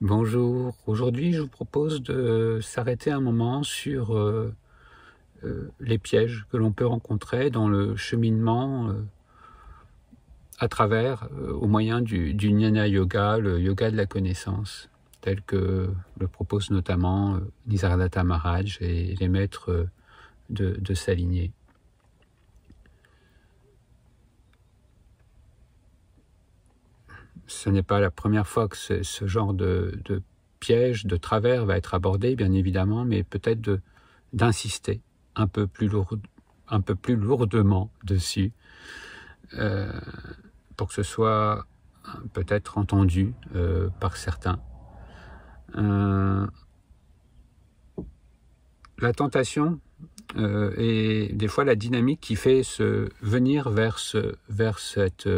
Bonjour, aujourd'hui je vous propose de s'arrêter un moment sur les pièges que l'on peut rencontrer dans le cheminement à travers, au moyen du Jnana Yoga, le yoga de la connaissance, tel que le propose notamment Nisargadatta Maharaj et les maîtres de sa lignée. Ce n'est pas la première fois que ce genre de piège, de travers va être abordé, bien évidemment, mais peut-être d'insister un peu plus lourdement dessus, euh, pour que ce soit peut-être entendu par certains. La tentation et des fois la dynamique qui fait venir vers cette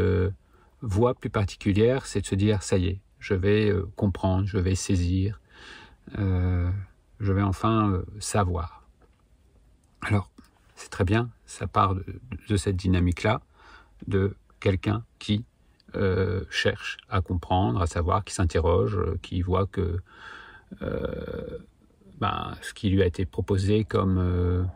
voie plus particulière, c'est de se dire ça y est, je vais comprendre, je vais saisir, je vais enfin savoir. Alors, c'est très bien, ça part de cette dynamique-là, de quelqu'un qui cherche à comprendre, à savoir, qui s'interroge, qui voit que ce qui lui a été proposé comme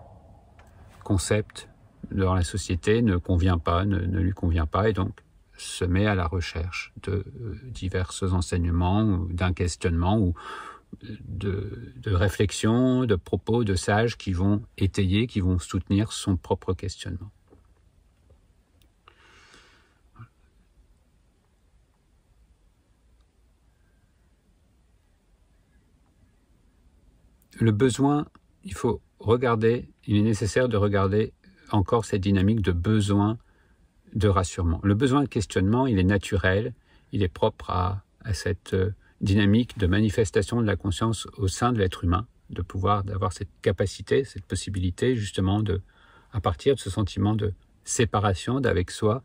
concept dans la société ne convient pas, ne lui convient pas, et donc se met à la recherche de divers enseignements, ou d'un questionnement, ou de réflexions, de propos de sages qui vont étayer, qui vont soutenir son propre questionnement. Le besoin, il est nécessaire de regarder encore cette dynamique de besoin de rassurement. Le besoin de questionnement, il est naturel, il est propre à cette dynamique de manifestation de la conscience au sein de l'être humain, d'avoir cette capacité, cette possibilité justement à partir de ce sentiment de séparation d'avec soi,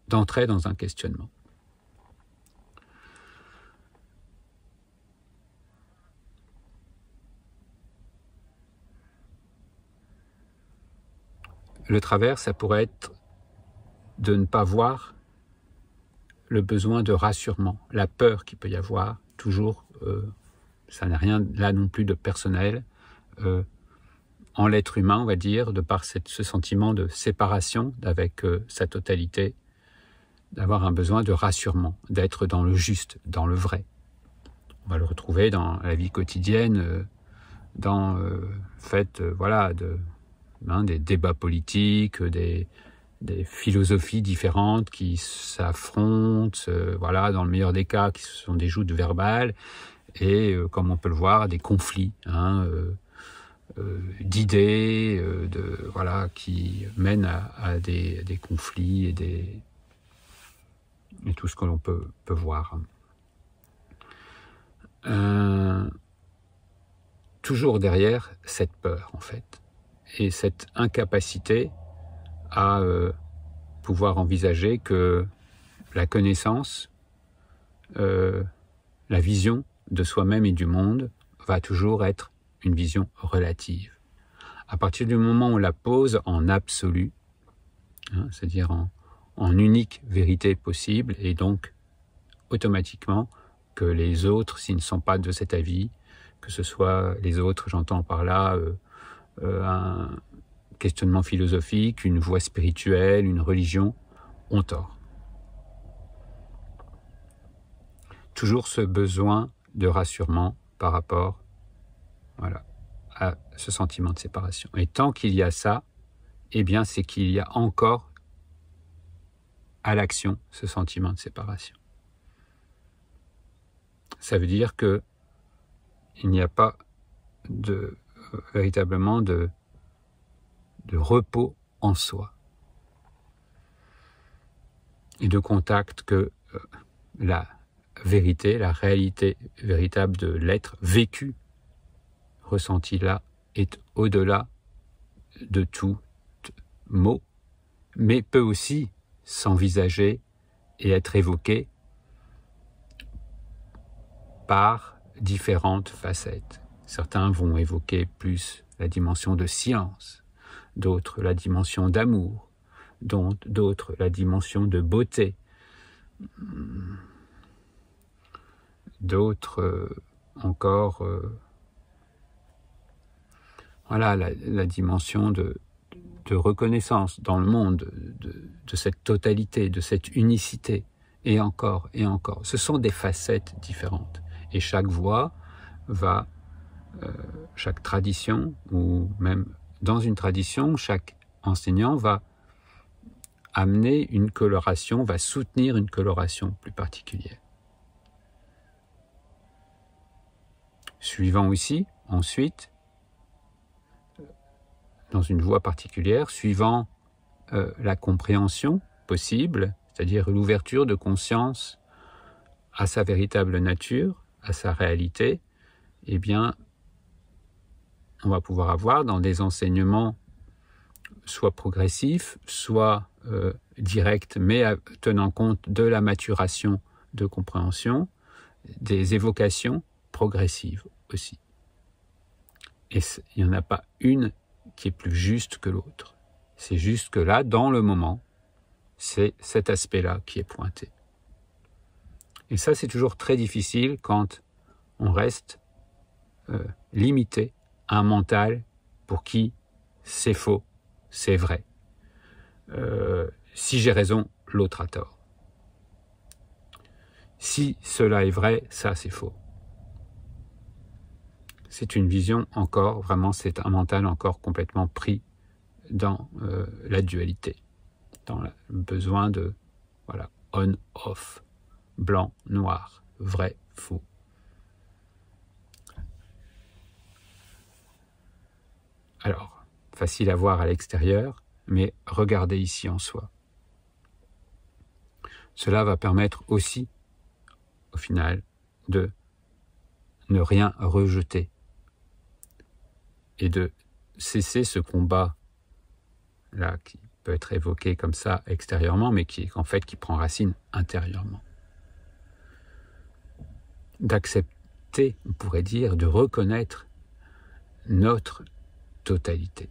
d'entrer dans un questionnement. Le travers, ça pourrait être de ne pas voir le besoin de rassurement, la peur qu'il peut y avoir, toujours, ça n'a rien là non plus de personnel, en l'être humain, on va dire, de par ce sentiment de séparation avec sa totalité, d'avoir un besoin de rassurement, d'être dans le juste, dans le vrai. On va le retrouver dans la vie quotidienne, dans le fait des débats politiques, des philosophies différentes qui s'affrontent, dans le meilleur des cas, qui sont des joutes verbales, et comme on peut le voir, des conflits d'idées, qui mènent à des conflits et tout ce que l'on peut voir. Toujours derrière cette peur, en fait, et cette incapacité à pouvoir envisager que la connaissance, la vision de soi-même et du monde va toujours être une vision relative. À partir du moment où on la pose en absolu, c'est-à-dire en unique vérité possible, et donc automatiquement que les autres, s'ils ne sont pas de cet avis, que ce soit les autres, j'entends par là un questionnement philosophique, une voie spirituelle, une religion, ont tort. Toujours ce besoin de rassurement par rapport à ce sentiment de séparation. Et tant qu'il y a ça, eh bien c'est qu'il y a encore à l'action ce sentiment de séparation. Ça veut dire que il n'y a pas véritablement de repos en soi et de contact que la vérité, la réalité véritable de l'être vécu, ressenti là, est au-delà de tout mot, mais peut aussi s'envisager et être évoqué par différentes facettes. Certains vont évoquer plus la dimension de silence, d'autres la dimension d'amour, d'autres la dimension de beauté, d'autres encore, voilà, la dimension de reconnaissance dans le monde de cette totalité, de cette unicité, et encore et encore. Ce sont des facettes différentes. Et chaque voie va, chaque tradition, ou même dans une tradition, chaque enseignant va amener une coloration, va soutenir une coloration plus particulière. Suivant aussi, ensuite, dans une voie particulière, suivant la compréhension possible, c'est-à-dire l'ouverture de conscience à sa véritable nature, à sa réalité, eh bien, on va pouvoir avoir dans des enseignements soit progressifs, soit directs, mais tenant compte de la maturation de compréhension, des évocations progressives aussi. Et il n'y en a pas une qui est plus juste que l'autre. C'est juste que là, dans le moment, c'est cet aspect-là qui est pointé. Et ça, c'est toujours très difficile quand on reste limité à un mental pour qui c'est faux, c'est vrai. Si j'ai raison, l'autre a tort. Si cela est vrai, ça c'est faux. C'est une vision encore, vraiment, c'est un mental encore complètement pris dans la dualité, dans le besoin de, voilà, on-off, blanc, noir, vrai, faux. Alors, facile à voir à l'extérieur, mais regardez ici en soi. Cela va permettre aussi, au final, de ne rien rejeter et de cesser ce combat-là qui peut être évoqué comme ça extérieurement, mais qui prend racine intérieurement. D'accepter, on pourrait dire, de reconnaître notre totalité.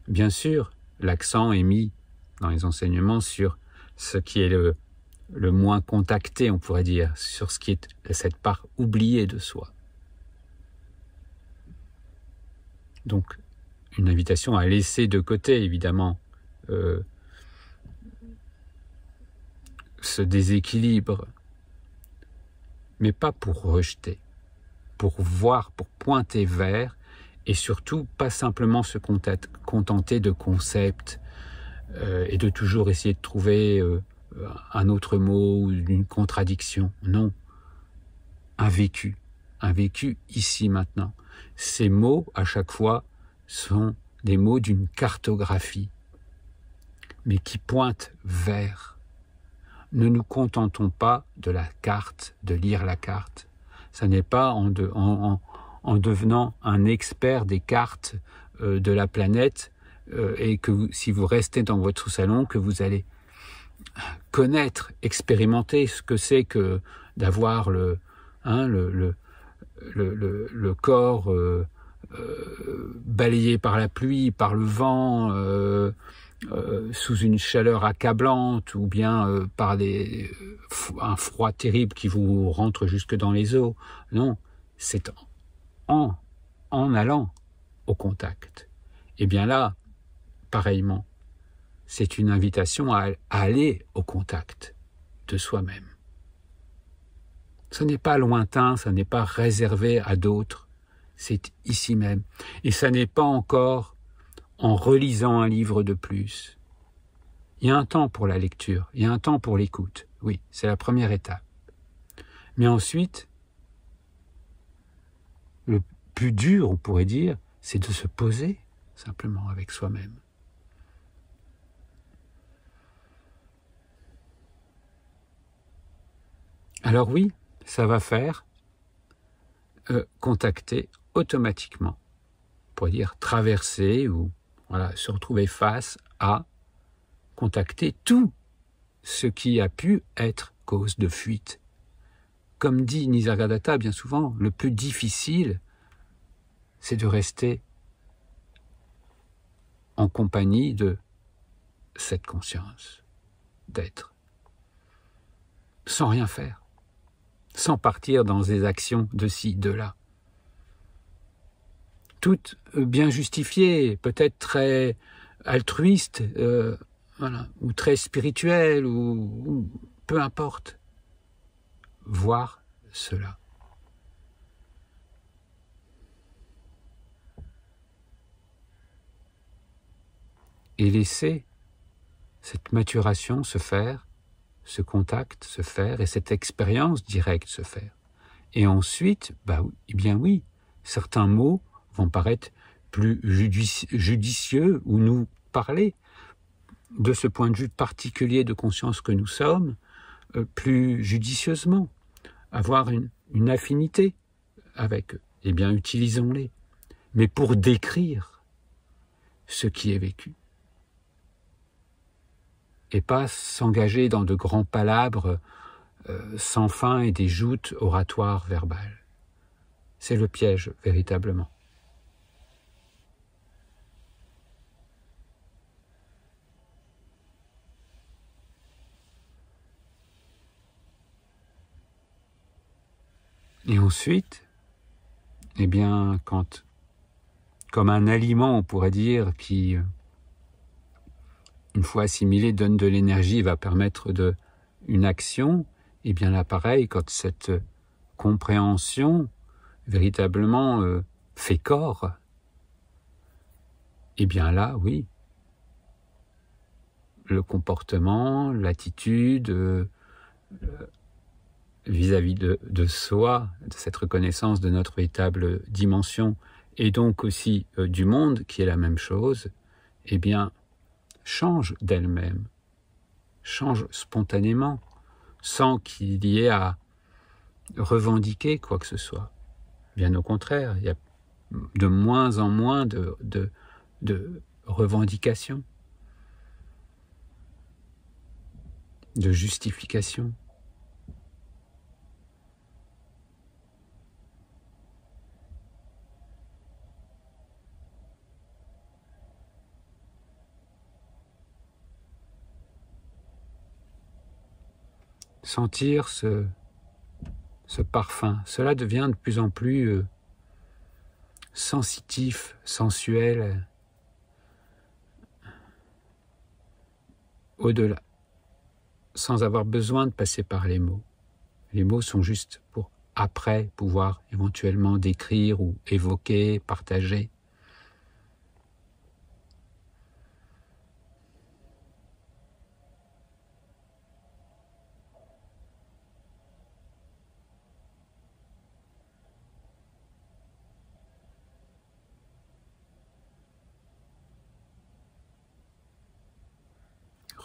Bien sûr, l'accent est mis dans les enseignements sur ce qui est le moins contacté, on pourrait dire, sur ce qui est cette part oubliée de soi. Donc, une invitation à laisser de côté, évidemment, ce déséquilibre, mais pas pour rejeter, pour voir, pour pointer vers, et surtout pas simplement se contenter de concepts et de toujours essayer de trouver un autre mot ou une contradiction. Non, un vécu ici maintenant. Ces mots, à chaque fois, sont des mots d'une cartographie, mais qui pointent vers. Ne nous contentons pas de la carte, de lire la carte. Ça n'est pas en devenant un expert des cartes de la planète et que si vous restez dans votre salon, que vous allez connaître, expérimenter ce que c'est que d'avoir le corps balayé par la pluie, par le vent, sous une chaleur accablante, ou bien par un froid terrible qui vous rentre jusque dans les os. Non, c'est en allant au contact. Et bien là, pareillement, c'est une invitation à aller au contact de soi-même. Ce n'est pas lointain, ça n'est pas réservé à d'autres, c'est ici même. Et ça n'est pas encore en relisant un livre de plus. Il y a un temps pour la lecture, il y a un temps pour l'écoute. Oui, c'est la première étape. Mais ensuite, le plus dur, on pourrait dire, c'est de se poser simplement avec soi-même. Alors oui, ça va faire contacter automatiquement, on pourrait dire traverser ou voilà, se retrouver face à contacter tout ce qui a pu être cause de fuite. Comme dit Nisargadatta bien souvent, le plus difficile, c'est de rester en compagnie de cette conscience d'être. sans rien faire, sans partir dans des actions de ci, de là. Toutes bien justifiées, peut-être très altruistes, voilà, ou très spirituelles, ou peu importe. Voir cela. Et laisser cette maturation se faire, ce contact se faire, et cette expérience directe se faire. Et ensuite, eh bien oui, certains mots vont paraître plus judicieux ou nous parler de ce point de vue particulier de conscience que nous sommes, plus judicieusement, avoir une affinité avec eux. Eh bien, utilisons-les. Mais pour décrire ce qui est vécu. Et pas s'engager dans de grands palabres sans fin et des joutes oratoires verbales. C'est le piège, véritablement. Et ensuite, eh bien, comme un aliment, on pourrait dire, qui, une fois assimilé, donne de l'énergie et va permettre une action, eh bien là, pareil, quand cette compréhension véritablement fait corps, eh bien là, oui, le comportement, l'attitude, vis-à-vis de soi, de cette reconnaissance de notre véritable dimension, et donc aussi du monde, qui est la même chose, eh bien, change d'elle-même, change spontanément, sans qu'il y ait à revendiquer quoi que ce soit. Bien au contraire, il y a de moins en moins de revendications, de justifications. Sentir ce parfum, cela devient de plus en plus sensitif, sensuel, au-delà, sans avoir besoin de passer par les mots. Les mots sont juste pour après pouvoir éventuellement décrire ou évoquer, partager.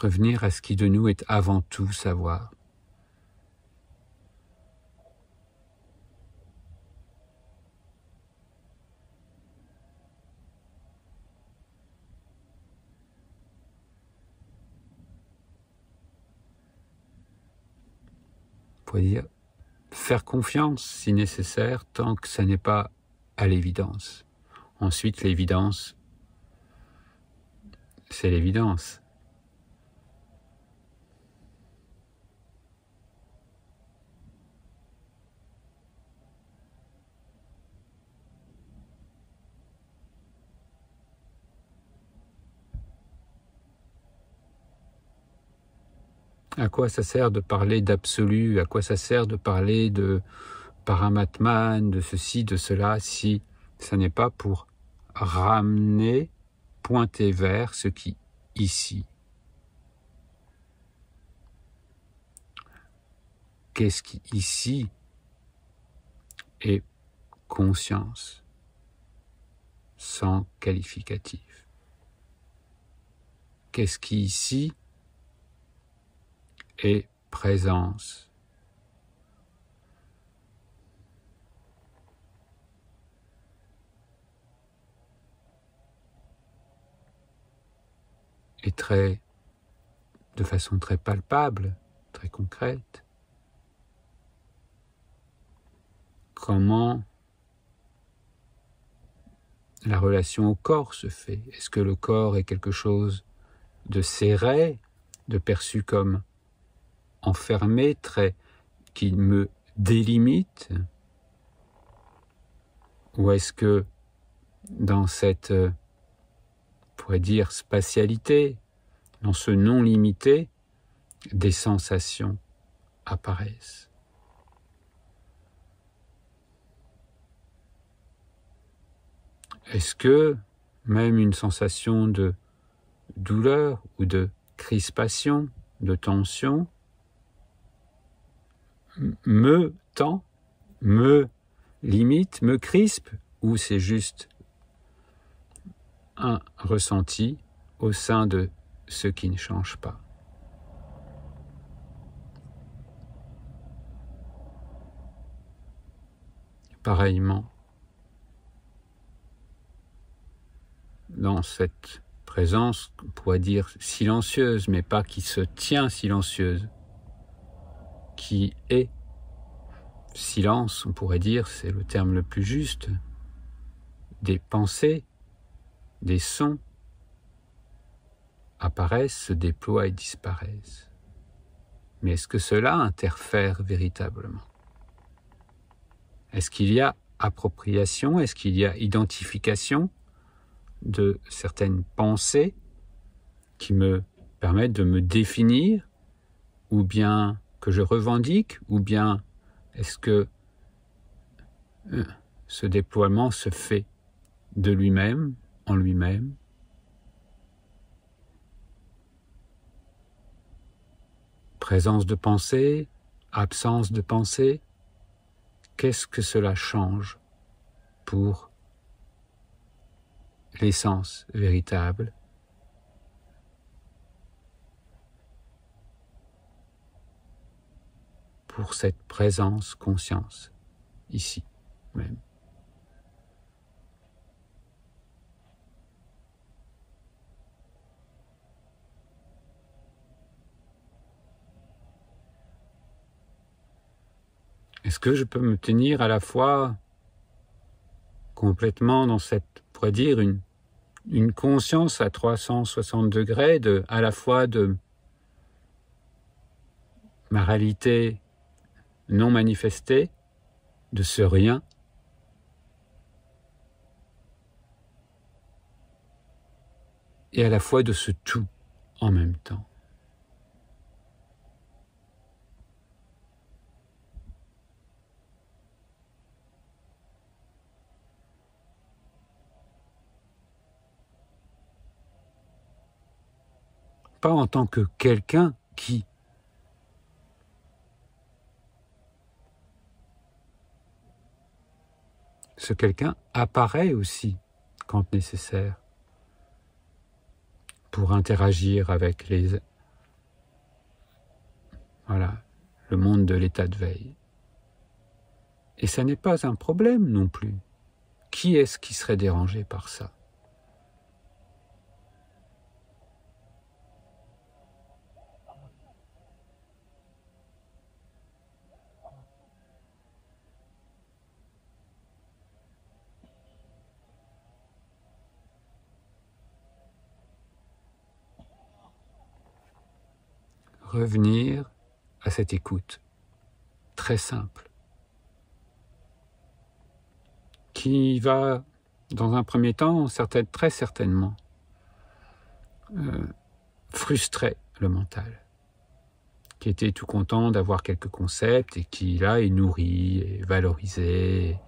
Revenir à ce qui de nous est avant tout savoir. On pourrait dire faire confiance si nécessaire, tant que ça n'est pas à l'évidence. Ensuite, l'évidence, c'est l'évidence. À quoi ça sert de parler d'absolu? À quoi ça sert de parler de Paramatman, de ceci, de cela, si ça n'est pas pour ramener, pointer vers ce qui, ici, qu'est-ce qui, ici, est conscience, sans qualificatif? Qu'est-ce qui, ici, est présence? Et de façon très palpable, très concrète, comment la relation au corps se fait. Est-ce que le corps est quelque chose de serré, de perçu comme enfermé, qui me délimite? Ou est-ce que dans cette, on pourrait dire, spatialité, dans ce non limité, des sensations apparaissent? Est-ce que même une sensation de douleur ou de crispation, de tension, me tend, me limite, me crispe, ou c'est juste un ressenti au sein de ce qui ne change pas? Pareillement, dans cette présence, on pourrait dire silencieuse, mais pas qui se tient silencieuse, qui est silence, on pourrait dire, c'est le terme le plus juste, des pensées, des sons apparaissent, se déploient et disparaissent. Mais est-ce que cela interfère véritablement? Est-ce qu'il y a appropriation? Est-ce qu'il y a identification de certaines pensées qui me permettent de me définir, ou bien que je revendique, ou bien est-ce que ce déploiement se fait de lui-même, en lui-même? Présence de pensée, absence de pensée, qu'est-ce que cela change pour l'essence véritable? Pour cette présence conscience, ici même. Est-ce que je peux me tenir à la fois complètement dans cette, on pourrait dire, une conscience à 360 degrés, à la fois de ma réalité non manifestée, de ce rien, et à la fois de ce tout en même temps? Pas en tant que quelqu'un qui. Ce quelqu'un apparaît aussi quand nécessaire pour interagir avec le monde de l'état de veille. Et ça n'est pas un problème non plus. Qui est-ce qui serait dérangé par ça? Revenir à cette écoute très simple, qui va, dans un premier temps, très certainement, frustrer le mental, qui était tout content d'avoir quelques concepts et qui, là, est nourri et valorisé.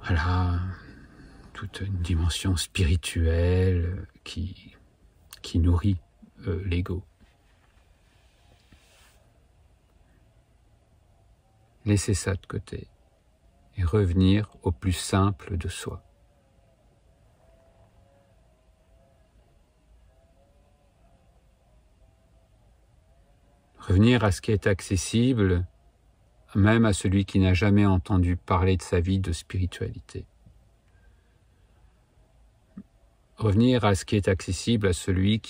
Voilà, toute une dimension spirituelle qui nourrit l'ego. Laisser ça de côté et revenir au plus simple de soi. Revenir à ce qui est accessible, même à celui qui n'a jamais entendu parler de sa vie de spiritualité. Revenir à ce qui est accessible à celui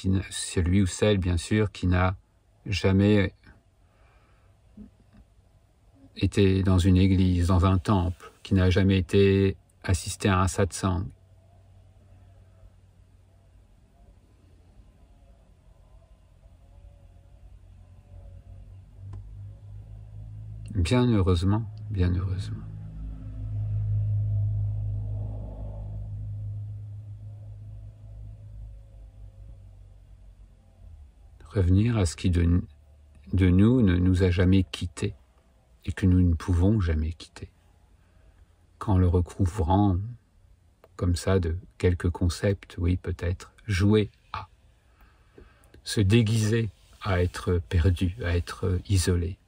ou celle, bien sûr, qui n'a jamais été dans une église, dans un temple, qui n'a jamais été assisté à un satsang. Bien heureusement, bien heureusement. Revenir à ce qui de nous ne nous a jamais quittés et que nous ne pouvons jamais quitter. Qu'en le recouvrant comme ça de quelques concepts, oui peut-être, jouer à, se déguiser à être perdu, à être isolé.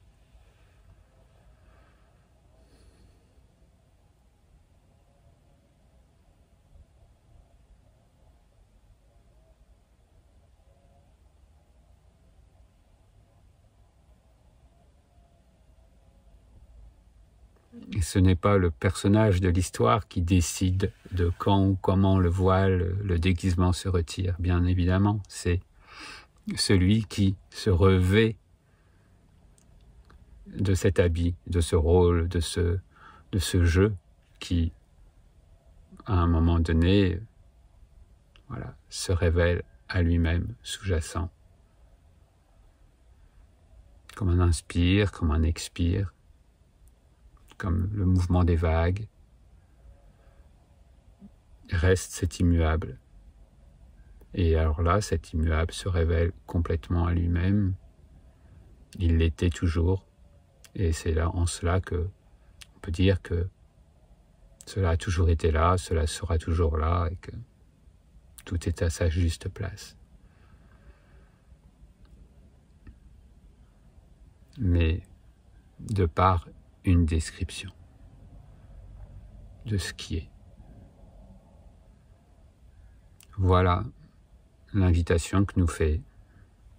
Et ce n'est pas le personnage de l'histoire qui décide de quand ou comment le voile, le déguisement se retire. Bien évidemment, c'est celui qui se revêt de cet habit, de ce rôle, de ce jeu qui, à un moment donné, voilà, se révèle à lui-même sous-jacent. Comme un inspire, comme un expire, comme le mouvement des vagues, reste cet immuable. Et alors là, cet immuable se révèle complètement à lui-même. Il l'était toujours. Et c'est là, en cela que on peut dire que cela a toujours été là, cela sera toujours là, et que tout est à sa juste place. Mais de par une description de ce qui est. Voilà l'invitation que nous fait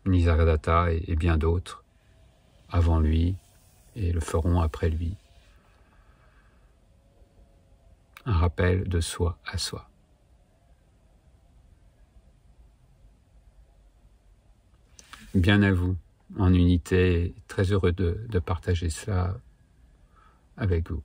Nisargadatta et bien d'autres avant lui et le feront après lui. Un rappel de soi à soi. Bien à vous, en unité, très heureux de partager cela avec vous.